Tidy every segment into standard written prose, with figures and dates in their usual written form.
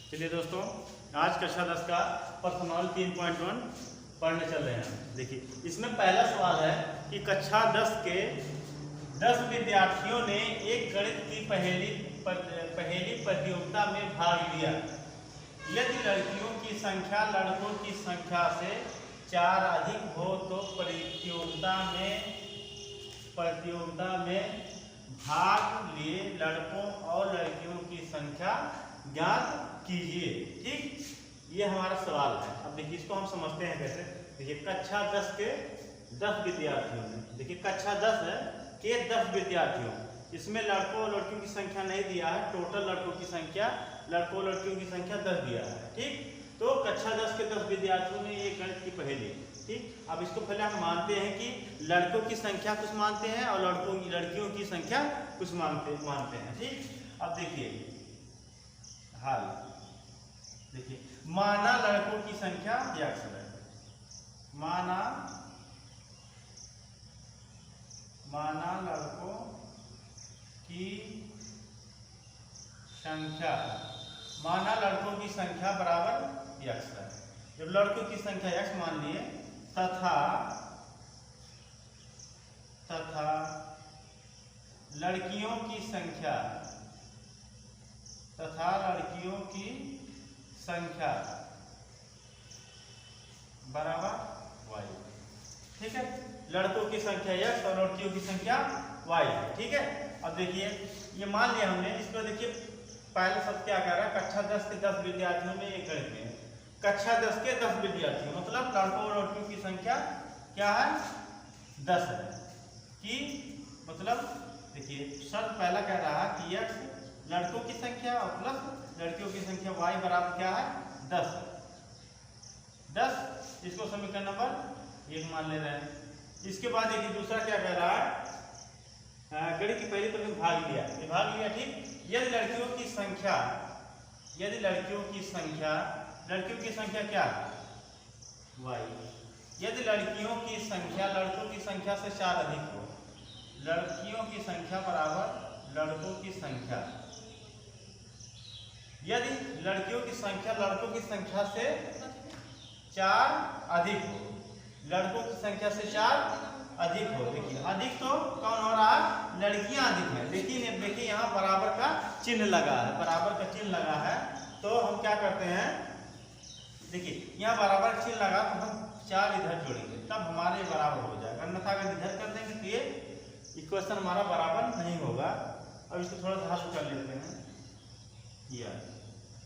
चलिए दोस्तों, आज कक्षा 10 का पर्सनल 3.1 पढ़ने चल रहे हैं। देखिए, इसमें पहला सवाल है कि कक्षा 10 के 10 विद्यार्थियों ने एक गणित की पहेली प्रतियोगिता में भाग लिया। यदि लड़कियों की संख्या लड़कों की संख्या से 4 अधिक हो तो प्रतियोगिता में भाग लिए लड़कों और लड़कियों की संख्या ज्ञात कीजिए। ठीक, ये हमारा सवाल है। अब देखिए, इसको हम समझते हैं कैसे। देखिए, कक्षा 10 के 10 विद्यार्थियों ने, देखिए कक्षा 10 है के 10 विद्यार्थियों, इसमें लड़कों और लड़कियों की संख्या नहीं दिया है। टोटल लड़कों की संख्या, लड़कों और लड़कियों की संख्या 10 दिया है। ठीक, तो कक्षा 10 के 10 विद्यार्थियों ने एक गणित की पहेली। ठीक, अब इसको पहले हम मानते हैं कि लड़कों की संख्या कुछ मानते हैं और लड़कियों की संख्या कुछ मानते हैं। ठीक, अब देखिए हाल, देखिए माना लड़कों की संख्या x है, माना लड़कों की संख्या, माना लड़कों की संख्या बराबर x है। जब लड़कों की संख्या x मान लिए तथा लड़कियों की संख्या बराबर y। ठीक है, लड़कों की संख्या x और लड़कियों की संख्या y है। ठीक है, अब देखिए ये मान लिया हमने। इसको देखिए, पहले शब्द क्या कह रहा है, कक्षा 10 के 10 विद्यार्थियों में एक गणित में। कक्षा 10 के 10 विद्यार्थियों मतलब लड़कों और लड़कियों की संख्या क्या है, 10 है। कि मतलब देखिए, शब्द पहला कह रहा है कि x लड़कों की संख्या और प्लस लड़कियों की संख्या y बराबर क्या है, 10। इसको समीकरण नंबर 1 मान ले रहे हैं। इसके बाद देखिए दूसरा क्या कह रहा है, गणित की पहली पर भाग लिया। ठीक, यदि लड़कियों की संख्या लड़कियों की संख्या क्या है, y। यदि लड़कियों की संख्या लड़कों की संख्या से 4 अधिक हो, लड़कियों की संख्या बराबर लड़कों की संख्या। यदि लड़कियों की संख्या लड़कों की संख्या से 4 अधिक हो, लड़कों की संख्या से 4 अधिक हो। देखिए, अधिक तो कौन हो रहा है, लड़कियां अधिक है। देखिए यहाँ बराबर का चिन्ह लगा है, तो हम क्या करते हैं, देखिए यहाँ बराबर चिन्ह लगा तो हम 4 इधर जोड़ेंगे, तब हमारे बराबर हो जाएगा। अन्यथा अगर इधर कर देंगे तो ये इक्वेशन हमारा बराबर नहीं होगा। अब इसको थोड़ा सा हल कर लेते हैं।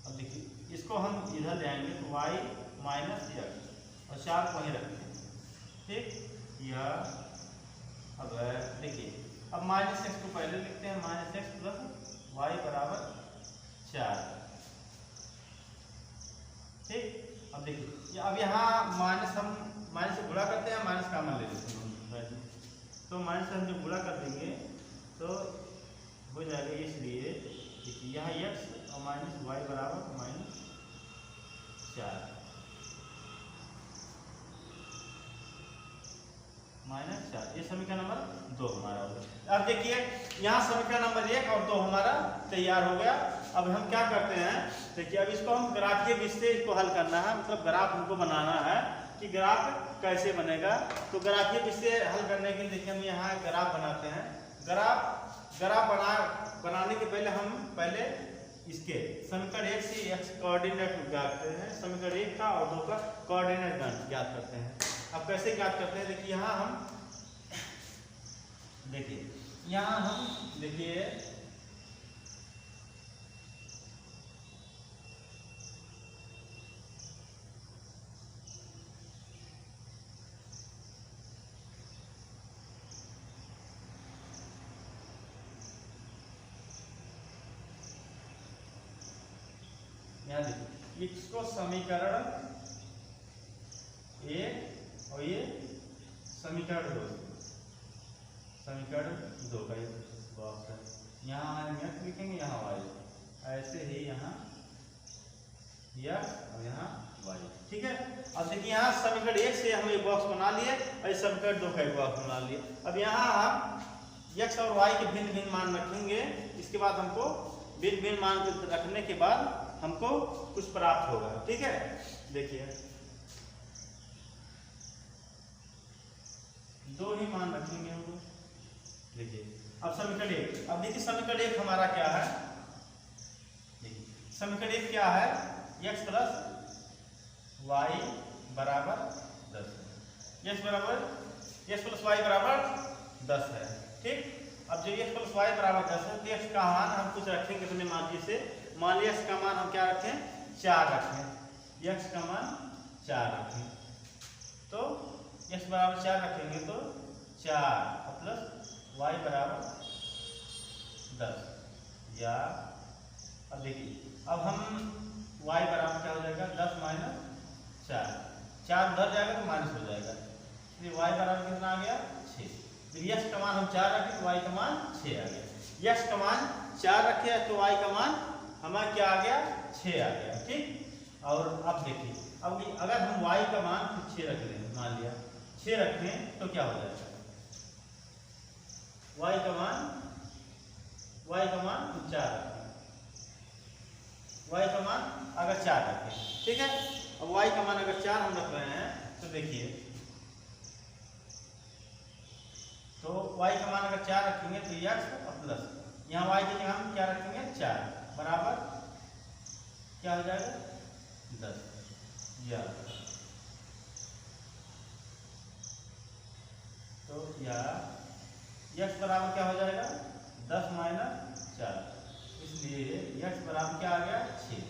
अब देखिए, इसको हम इधर ले आएंगे तो y माइनस x और 4 को वहीं रखते हैं। ठीक, यह अब देखिए, अब माइनस एक्स को पहले लिखते हैं, माइनस एक्स प्लस वाई बराबर 4। ठीक, अब देखिए, अब यहाँ माइनस हम माइनस से गुणा करते हैं, माइनस कॉमन ले लेते हैं। तो माइनस से हम जब गुणा कर देंगे तो हो जाएगा। इसलिए देखिए यहाँ x और माइनस वाई बराबर माइनस 4 माइनस 4। ये समीकरण नंबर 2 हमारा हो गया। अब देखिए, यहाँ समीकरण नंबर 1 और 2 हमारा तैयार हो गया। अब हम क्या करते हैं, देखिए अब इसको हम ग्राफीय विधि से इसको हल करना है, मतलब ग्राफ हमको बनाना है कि ग्राफ कैसे बनेगा। तो ग्राफीय विधि से हल करने के लिए देखिए हम यहाँ ग्राफ बनाते हैं। ग्राफ बनाने के पहले हम इसके समीकरण 1 से x कोऑर्डिनेट ज्ञात करते हैं, समीकरण 1 का और 2 का कोऑर्डिनेट ज्ञात करते हैं। अब कैसे ज्ञात करते हैं, देखिए यहाँ हम देखिए इसको समीकरण 1 और ये समीकरण 2 का बॉक्स है। यहाँ हम x लिखेंगे, यहाँ y, ऐसे ही यहाँ x और यहाँ y। ठीक है, अब देखिए यहाँ समीकरण 1 से हम एक बॉक्स बना लिए और समीकरण 2 का एक बॉक्स बना लिए। अब यहाँ हम x और y के भिन्न भिन्न मान रखेंगे। इसके बाद हमको भिन्न भिन्न मान रखने के बाद हमको कुछ प्राप्त होगा। ठीक है, देखिए दो ही मान रखेंगे हम लोग। देखिए अब समीकरण एक, अब देखिए समीकरण एक हमारा क्या है, देखिए समीकरण एक क्या है, x प्लस वाई बराबर 10 है, x प्लस वाई बराबर 10 है। ठीक, अब जब x प्लस वाई बराबर 10 है तो x का मान हम कुछ रखेंगे, कितने मान से मान लिया x का मान हम क्या रखें, 4 रखें, x का मान 4 रखें, तो x बराबर 4 रखेंगे तो 4 प्लस y बराबर 10, या अब देखिए अब हम y बराबर क्या हो जाएगा 10 माइनस 4, 4 उधर जाएगा तो माइनस हो जाएगा, इसलिए y बराबर कितना आ गया 6। फिर x का मान हम 4 रखे तो y का मान 6 आ गया, x का मान 4 रखे तो y का मान हमारा क्या आ गया 6 आ गया। ठीक, और अब देखिए अब अगर हम y का मान 6 रख लें, मान लिया 6 रखें तो क्या हो जाएगा, y का मान 4 रखें, y का मान अगर 4 रखें, ठीक है, अब y का मान अगर 4 हम रख रहे हैं तो देखिए, तो y का मान अगर 4 रखेंगे तो x प्लस यहाँ y की जगह हम क्या रखेंगे 4 बराबर क्या हो जाएगा 10, या तो या x बराबर क्या हो जाएगा 10 माइनस 4, इसलिए x बराबर क्या आ गया 6।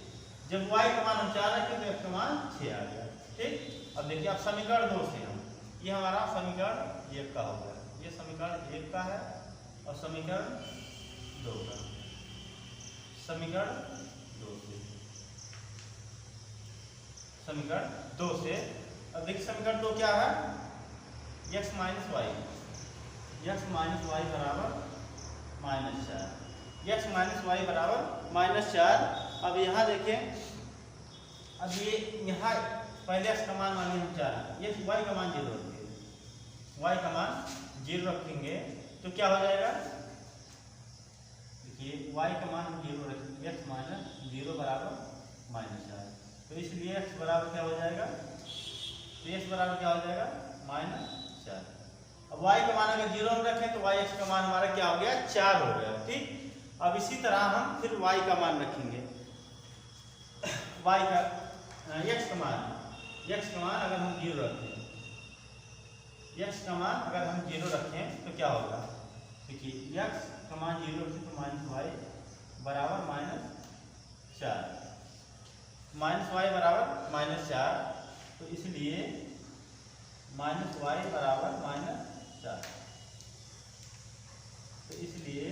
जब y का मान हम 4 रखें तो x का मान 6 आ गया। ठीक, अब देखिए अब समीकरण 2 से हम, ये हमारा समीकरण 1 का हो गया, ये समीकरण 1 का है और समीकरण 2 का, समीकरण 2 से, समीकरण 2 से अब देखिए समीकरण 2 क्या है, x माइनस वाई बराबर -4, x माइनस वाई बराबर -4। अब यहाँ देखें, अब ये यहाँ पहले x का मान मानिए हम 4, ये y का मान 0 रखेंगे, y का मान 0 रखेंगे तो क्या हो जाएगा, देखिए y का मान हम 0 रखेंगे, x माइनस 0 बराबर -4, तो इसलिए x बराबर क्या हो जाएगा, तो x बराबर क्या हो जाएगा -4। अब y का मान अगर 0 हम रखें तो yx का मान हमारा क्या हो गया 4 हो गया। ठीक, अब इसी तरह हम फिर y का मान रखेंगे, y का x का मान अगर हम 0 रखें, x का मान अगर हम 0 रखें तो क्या होगा, देखिए x का मान 0 रखें तो माइनस वाई बराबर -4, माइनस वाई बराबर -4, तो इसलिए माइनस वाई बराबर -4, तो इसलिए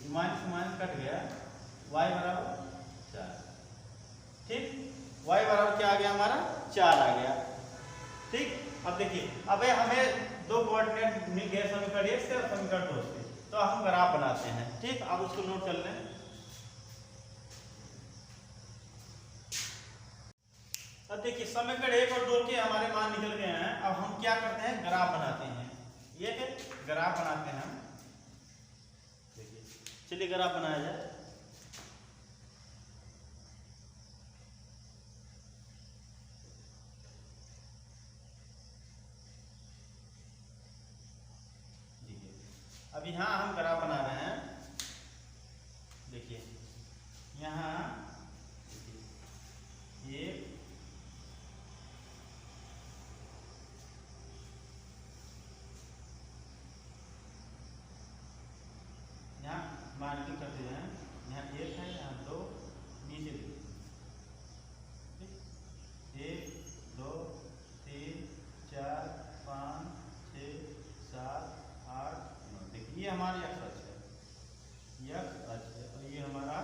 माइनस माइनस कट गया, y बराबर 4। ठीक, y बराबर क्या आ गया हमारा 4 आ गया। ठीक, अब देखिए अब हमें दो कोऑर्डिनेट मिल गए समीकरण 1 से और समीकरण 2 से, तो हम ग्राफ बनाते हैं। ठीक, अब उसको नोट कर लें। अब देखिए समीकरण 1 और 2 के हमारे मान निकल गए हैं, अब हम क्या करते हैं ग्राफ बनाते हैं, एक ग्राफ बनाते हैं। देखिए चलिए ग्राफ बनाया जाए। अब यहाँ हम ग्राफ बना रहे हैं, देखिए यहाँ एक यहाँ मार्किंग करते हैं, यहाँ 1 है, यहाँ 2, नीचे 1 2 3 4 5 6 7 8 9, देखिए ये हमारी x अक्ष है, x अक्ष है, और ये हमारा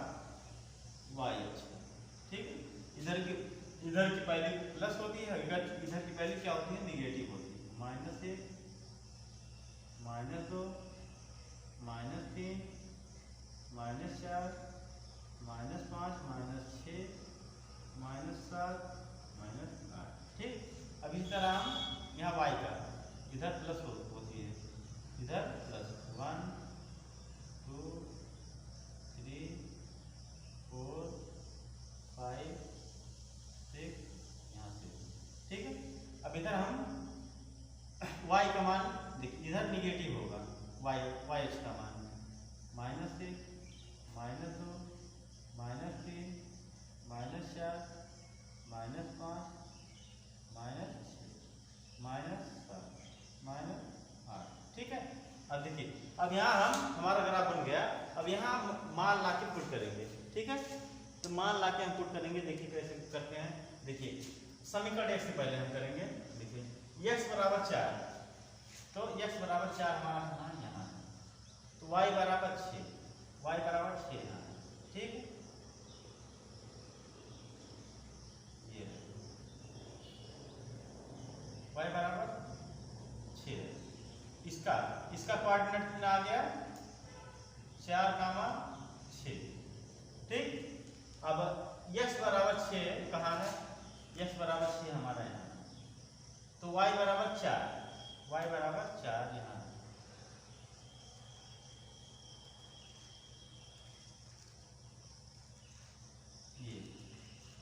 y अक्ष है। ठीक, इधर की पहली प्लस होती है, इधर की पहली क्या होती है निगेटिव होती है, -1 -2 -3 -4 -5 -6 -7 -8। ठीक, अब इस तरह हम यहाँ y का इधर प्लस होती है, इधर प्लस 1 वाई का मान है -1 -2 -3 -4 -5 -6 -7 -8। ठीक है। अब देखिए, अब यहाँ हमारा ग्राफ बन गया। अब यहाँ मान ला के पुट करेंगे। ठीक है, तो मान ला के हम पुट करेंगे। देखिए कैसे करते हैं। देखिए समीकरण x से पहले हम करेंगे। देखिए x बराबर 4, तो x बराबर 4 हमारा यहाँ है, तो y बराबर 6, y बराबर 6 यहाँ है। ठीक, ये y बराबर 6, इसका कोऑर्डिनेट कितना आ गया 4, 6। ठीक, अब x बराबर 6 कहाँ है, x बराबर 6 हमारा यहाँ, तो y बराबर 4, y बराबर 4 यहाँ है। ये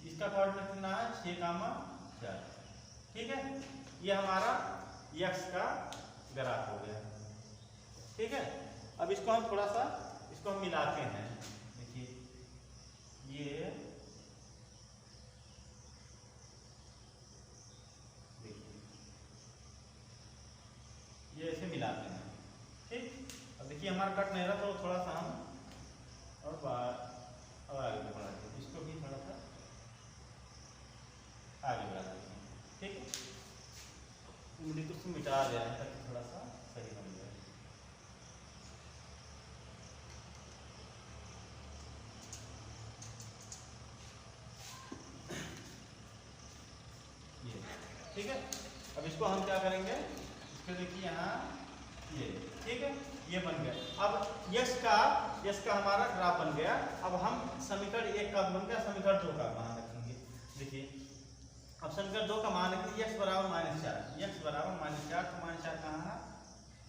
इसका कोऑर्डिनेट कितना है 6, 4। ठीक है, ये हमारा x का ग्राफ हो गया। ठीक है, अब इसको हम थोड़ा सा इसको हम मिलाते हैं। देखिए ये ऐसे मिलाते हैं। ठीक, अब देखिए हमारा कट नहीं रहा, तो थोड़ा सा हम और आगे बढ़ाते हैं, इसको भी थोड़ा सा आगे बढ़ा देते हैं। ठीक है, उंगली को मिटा दे रहे हैं ताकि थोड़ा सा सही बन जाए। ये ठीक है, अब इसको हम क्या करेंगे, इसको देखिए यहाँ ये। ठीक है, ये बन गया। अब यस का हमारा ग्राफ बन गया। अब हम समीकरण 1 का बन गया, समीकरण 2 का मान रखेंगे। देखिए अब समीकरण 2 का मान रखेंगे, x बराबर -4, x बराबर -4, तो -4 कहाँ है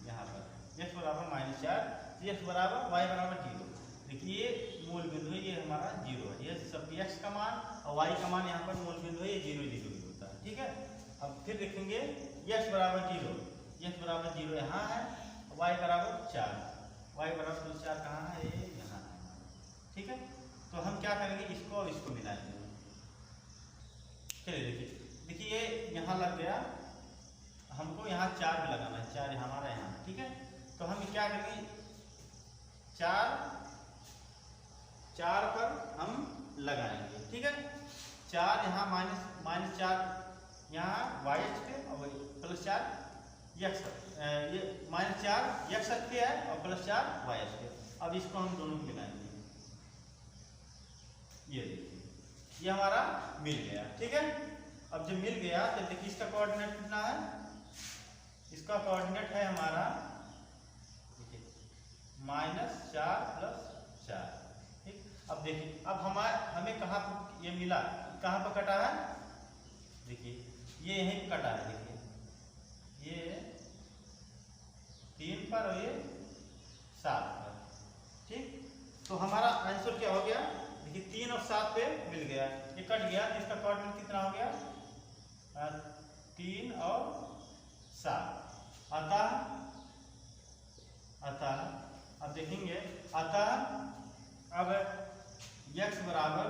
यहाँ पर, x बराबर -4, x बराबर y बराबर 0। देखिए ये मूल बिंदु है, ये हमारा 0 है। ये सब x का मान और y का मान यहाँ पर मूल बिंदु है, ये 0 0 होता है। ठीक है, अब फिर देखेंगे x बराबर 0, x बराबर 0 यहाँ है, y बराबर 4, y बराबर 4 कहाँ है, ये यहाँ है। ठीक है, तो हम क्या करेंगे, इसको और इसको मिलाएंगे। चलिए देखिए ये यहाँ लग गया, हमको यहाँ 4 भी लगाना है, 4 हमारा यहाँ। ठीक है, तो हम क्या करेंगे, 4 पर हम लगाएंगे। ठीक है, 4 यहाँ -4 यहाँ y पे और +4 x, ये -4 x पे है और +4 y पे। अब इसको हम दोनों को मिलाएंगे। ये देखिए ये हमारा मिल गया। ठीक है, अब जब मिल गया तो देखिए इसका कोऑर्डिनेट कितना है, इसका कोऑर्डिनेट है हमारा देखिए -4 + 4। ठीक, अब देखिए अब हमें कहाँ ये मिला, कहाँ पर कटा है, देखिए ये यहीं कटा है। देखिए ये 3 पर और ये 7 पर। ठीक, तो हमारा आंसर क्या हो गया, देखिए 3 और 7 पे मिल गया, ये कट गया, तो इसका कोऑर्डिनेट कितना हो गया 3 और 7। अतः अब देखेंगे, अतः अब x बराबर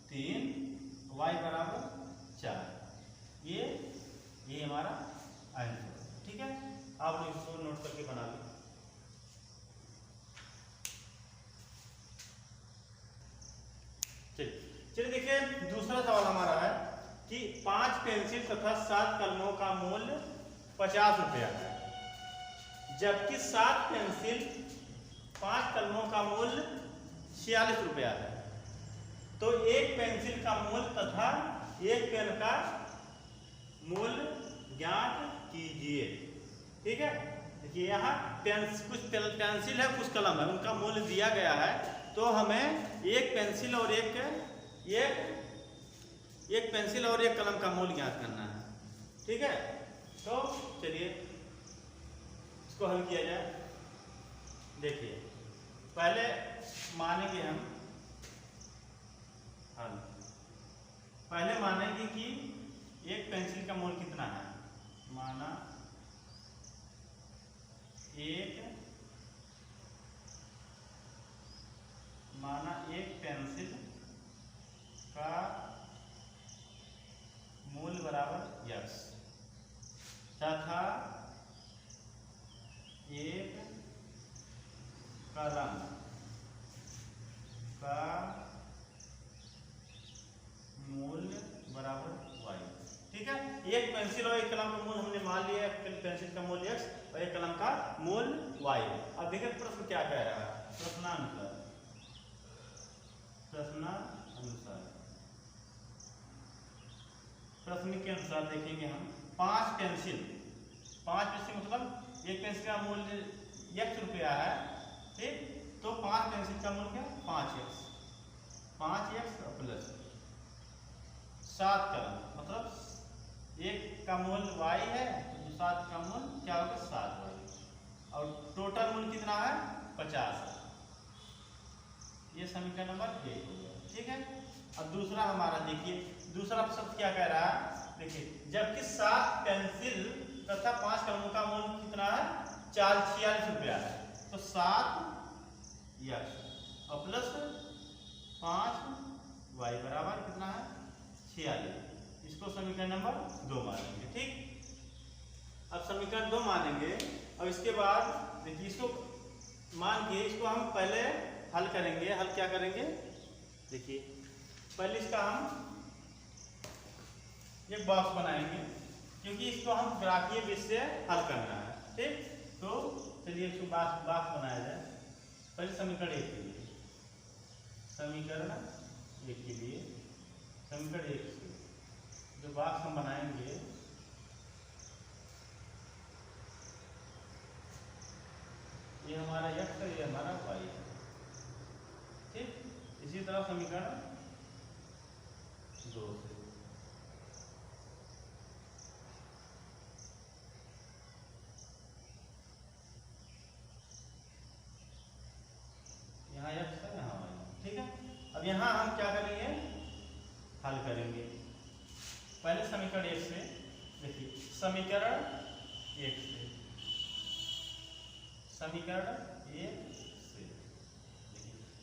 3, y बराबर 4, ये हमारा आंसर। ठीक है, आप लोग इसको नोट करके बना लो। चलिए देखिए दूसरा सवाल हमारा है कि 5 पेंसिल तथा 7 कलमों का मूल्य 50 रुपया है, जबकि 7 पेंसिल 5 कलमों का मूल्य 46 रुपया है। तो एक पेंसिल का मूल्य तथा एक पेन का मूल्य ज्ञात कीजिए। ठीक है, देखिए यहाँ कुछ पेंसिल है, कुछ कलम है, उनका मूल्य दिया गया है। तो हमें एक पेंसिल और एक पेंसिल और एक कलम का मूल्य ज्ञात करना है। ठीक है, तो चलिए इसको हल किया जाए। देखिए पहले मानेंगे हम हल, पहले मानेंगे कि एक पेंसिल का मूल्य कितना है, माना एक पेंसिल का मूल बराबर यक्स तथा एक कलम का मूल्य बराबर y। ठीक है, एक पेंसिल और एक कलम का मूल हमने मान लिया, पेंसिल का मूल x और एक कलम का मूल y। अब देखिए प्रश्न क्या कह रहा है, प्रश्नानुसार प्रश्न के अनुसार देखेंगे हम 5 पेंसिल मतलब एक पेंसिल का मूल्य x रुपया है, ठीक, तो 5 पेंसिल का मूल्य क्या 5x प्लस 7 कलम मतलब एक का मूल्य y है तो 7 का मूल्य क्या होगा 7y और टोटल मूल्य कितना है 50 है। ये समीकरण नंबर 1 हो गया। ठीक है, अब दूसरा हमारा देखिए, दूसरा शब्द क्या कह रहा है, देखिए जबकि 7 पेंसिल तथा 5 कलमों का मूल्य कितना है 46 रुपया है, तो 7x और प्लस 5y बराबर कितना है 46। इसको समीकरण नंबर 2 मानेंगे। ठीक, अब समीकरण 2 मानेंगे। अब इसके बाद देखिए इसको मान के इसको हम पहले हल करेंगे। हल क्या करेंगे, देखिए पहले इसका हम एक बॉक्स बनाएंगे क्योंकि इसको हम ग्राफीय विधि से हल करना है। ठीक, तो चलिए इसको बॉक्स बनाया जाए। पहले समीकरण 1 के लिए समीकरण 1 से जो बॉक्स हम बनाएंगे, ये हमारा x है, ये हमारा y है। ठीक, इसी तरह समीकरण 2 से यहाँ x है, यहाँ y। ठीक है, अब यहाँ हम क्या करेंगे, हल करेंगे। पहले समीकरण 1 से देखिए, समीकरण 1 से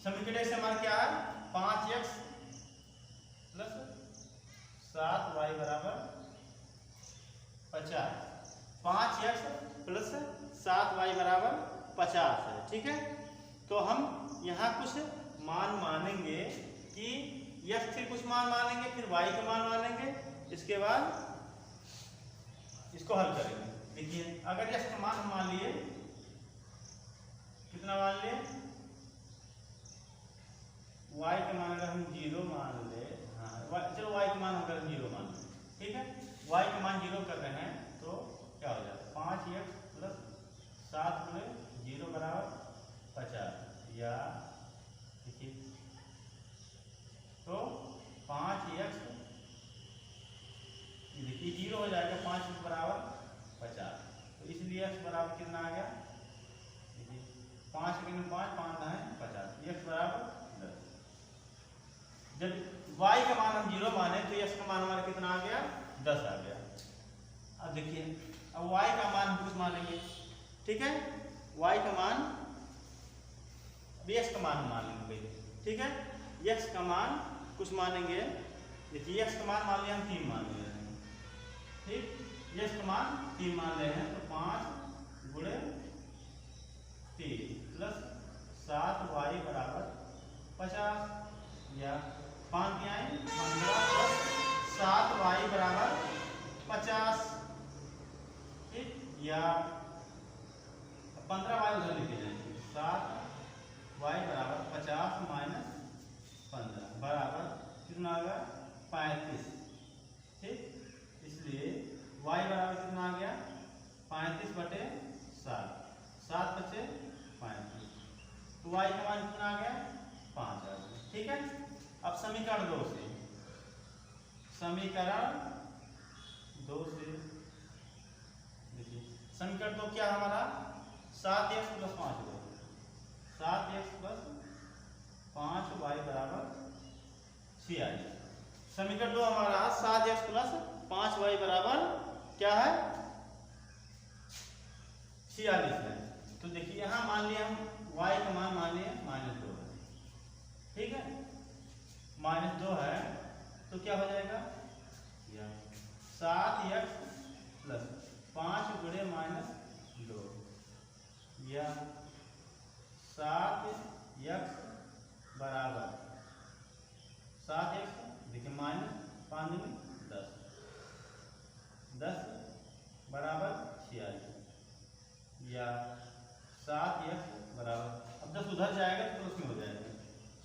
समीकरण 1 से हमारा क्या है 5x प्लस 7y बराबर 50। 5x प्लस 7y बराबर 50 है। ठीक है, तो हम यहाँ कुछ मान मानेंगे कि x से कुछ मान मानेंगे, फिर y का मान मानेंगे, इसके बाद इसको हल करेंगे। देखिए अगर x का मान हम मान लिए, कितना मान लिए, y का मान अगर हम 0 मान ले, हाँ चलो y का मान अगर 0 मान ले, ठीक है, y का मान 0 कर रहे हैं तो क्या हो जाएगा 5x प्लस 7 गुणे 0 बराबर 50, या देखिए तो 5x देखिए 0 हो जाएगा, 5x बराबर 50, तो इसलिए x बराबर कितना आ गया, देखिए 5 गुणे 5 5 है 50, x बराबर 10। जब y का मान हम 0 माने तो x का मान हमारा कितना आ गया 10 आ गया। अब देखिए अब y का मान हम कुछ मानेंगे, ठीक है, y का मान x का मान हम मान लेंगे। ठीक है, x का मान कुछ मानेंगे। देखिए x का मान मान लिया हम 3 मान ले रहे हैं। ठीक, x का मान 3 मान रहे हैं तो 5 गुणे 3 प्लस 7y बराबर 50, या 5 क्या है 15 प्लस 7y बराबर 50। ठीक, या 15y उधर लेके जाएंगे, 7y बराबर 50 माइनस 15 बराबर कितना आ गया 35। ठीक, इसलिए y बराबर कितना आ गया 35 बटे 7, 7 बचे 35, तो y का मान कितना आ गया 5 आ गया। ठीक है, अब समीकरण 2 से देखिए समीकरण 2 क्या हमारा 7x plus 5y, 7x plus 5y बराबर 46। समीकरण 2 हमारा 7x प्लस 5y बराबर क्या है 46 है। तो देखिए यहाँ मान लिया हम y का मान मान लिया -2 है। ठीक है, -2 है तो क्या हो जाएगा, 7x प्लस 5 गुणे -2 या 7x बराबर 7x देखिए -5 में 10 बराबर 46 या 7x बराबर, अब 10 उधर जाएगा तो उसमें हो जाएगा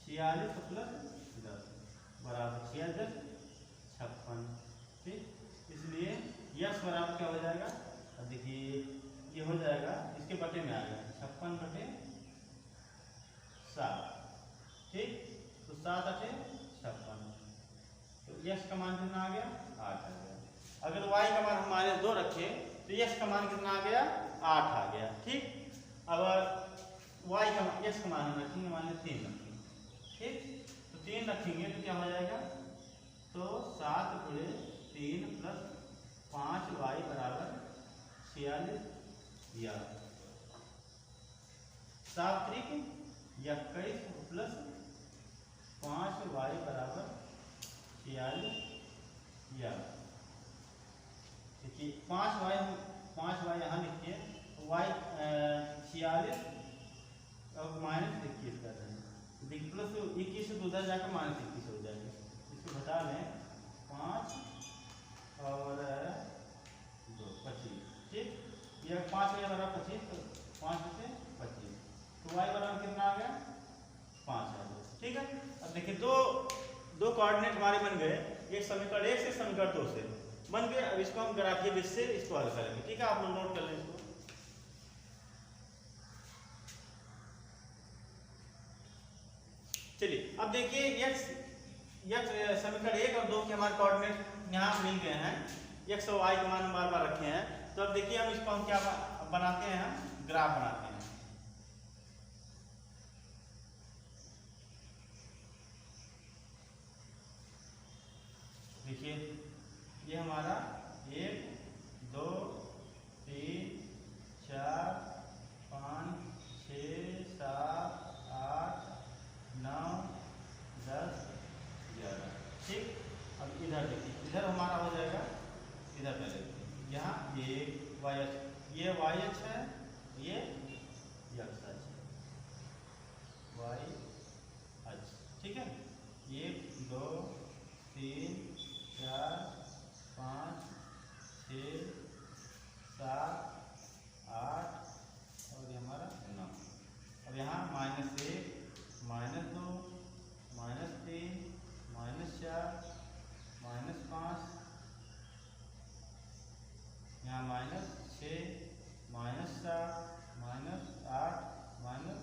46 प्लस 10 बराबर 46 56। ठीक, इसलिए यक्स बराबर क्या हो जाएगा, अब देखिए ये हो जाएगा इसके बटे में आ गया 56 बटे 7। ठीक, तो 7 अटे 56, तो यक्स का मान कितना आ गया, 8 आ गया। अगर y का मान हम -2 रखे तो यक्स का मान कितना आ गया, 8 आ गया। ठीक, अब y का यक्स का मान हम रखेंगे, मान लीजिए 3 रखेंगे। ठीक, तो 3 रखेंगे तो क्या हो जाएगा, तो 7 गुणे 3 प्लस 5y बराबर 46 या 7 त्रिक 21 प्लस 5y बराबर 46 या देखिए 5y यहाँ लिखिए, y 46 और -21 कर रहे हैं, देखिए प्लस 21 से उधर जाकर -21 हो जाएगा, इसको घटा लें 5 और 2 25। ठीक, ये 5 y बराबर 25 तो 5 से 25 तो y बराबर कितना आ गया, 5 आ गया। ठीक है, अब देखिए दो कोऑर्डिनेट हमारे बन गए, एक समीकरण 1 से समीकरण 2 से बन गए। अब इसको हम ग्राफीय विधि से इसको हल करेंगे। ठीक है, आप लोग नोट कर लें इसको। चलिए अब देखिए यक्स समीकरण 1 और 2 के हमारे कोऑर्डिनेट यहाँ मिल गए हैं, यक्स और वाई के मान बार बार रखे हैं। तो अब देखिए हम इसको हम क्या बनाते हैं, हम ग्राफ बनाते हैं। देखिए ये हमारा 1 2 3 4 5 6 7 8 9 10 11। ठीक, अब इधर देखिए, इधर हमारा हो जाएगा, इधर पहले यहाँ ये वाई अक्ष, ये वाई अक्ष है, ये एक्स अक्ष, वाई अक्ष। ठीक है, 1 2 3 4 5 6 7 8 और ये हमारा 9। अब यहाँ -1 -2 -3 -4 -5 यहाँ -6 -7 -8 -9।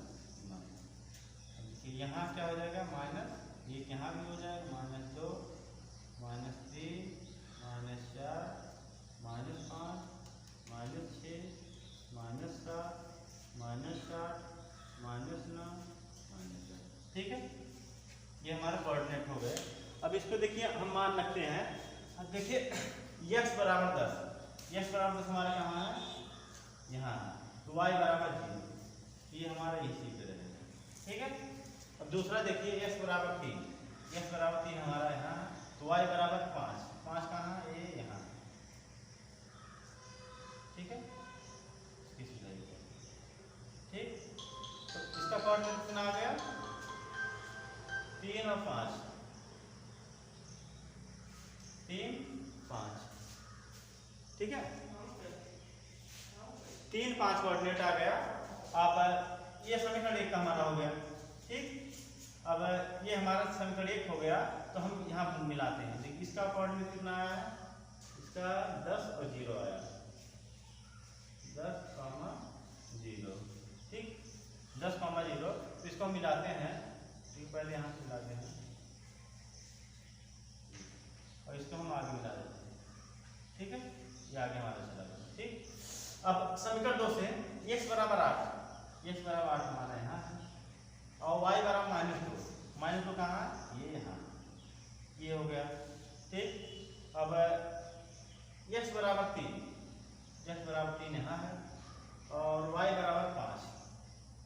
देखिए यहाँ क्या हो जाएगा, -1 यहाँ भी हो जाएगा, -2 -3 -4 -5 -6 -7 -8 -9 ठीक है, ये हमारे कोऑर्डिनेट हो गए। अब इसको देखिए हम मान रखते हैं। अब देखिए x बराबर 10, x बराबर 10 हमारा कहाँ है, यहाँ है, तो y बराबर 0, ये हमारा इसी पे रहेगा। ठीक है, अब दूसरा देखिए x बराबर 3, x बराबर 3 हमारा यहाँ है, तो y बराबर 5, 5 कहाँ है, ये यहाँ। ठीक है, ठीक, तो इसका कोऑर्डिनेट कितना आ गया, 3 और 5, 3 5। ठीक है, 3 5 कोऑर्डिनेट आ गया। अब ये समीकरण 1 का हमारा हो गया। ठीक, अब ये हमारा समीकरण 1 हो गया, तो हम यहाँ मिलाते हैं। देखिए इसका कोऑर्डिनेट कितना आया, इसका 10 और 0 आया, 10, 0। ठीक, 10, 0, तो इसको हम मिलाते हैं। ठीक, पहले यहाँ से मिलाते हैं और इसको हम आगे मिला देते हैं। ठीक है, ये आगे हमारा चला गया। ठीक, अब समीकरण 2 से x बराबर 8, x बराबर 8 हमारा यहाँ है, और y बराबर -2 कहाँ है, ये यहाँ, ये हो गया। ठीक, अब x बराबर 3, x बराबर 3 यहाँ है, और y बराबर 5,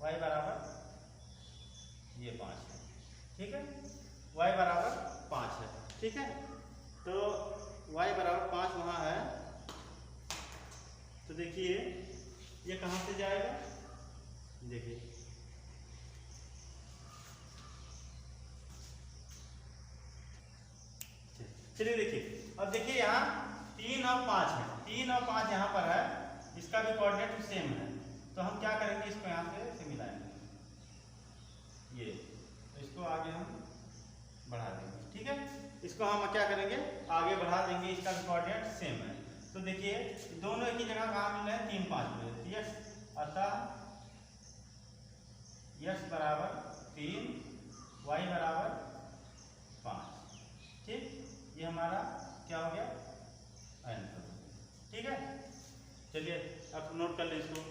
y बराबर ये 5 है। ठीक है, y बराबर 5 है। ठीक है, तो y बराबर 5 वहाँ है, तो देखिए ये कहाँ से जाएगा, देखिए चलिए देखिए, अब देखिए यहाँ 3 और 5 है, 3 और 5 यहाँ पर है, इसका भी कोऑर्डिनेट सेम है, तो हम क्या करेंगे, इसको यहाँ से मिलाएंगे, ये तो इसको आगे हम बढ़ा देंगे। ठीक है, इसको हम क्या करेंगे, आगे बढ़ा देंगे, इसका भी कोऑर्डिनेट सेम है। तो देखिए दोनों एक ही जगह कहाँ मिल रहे हैं, 3 5 मिल रहे हैं, अतः यस बराबर 3, y बराबर 5। ठीक, ये हमारा क्या हो गया, आंसर। ठीक है, चलिए अब नोट कर लें इसको।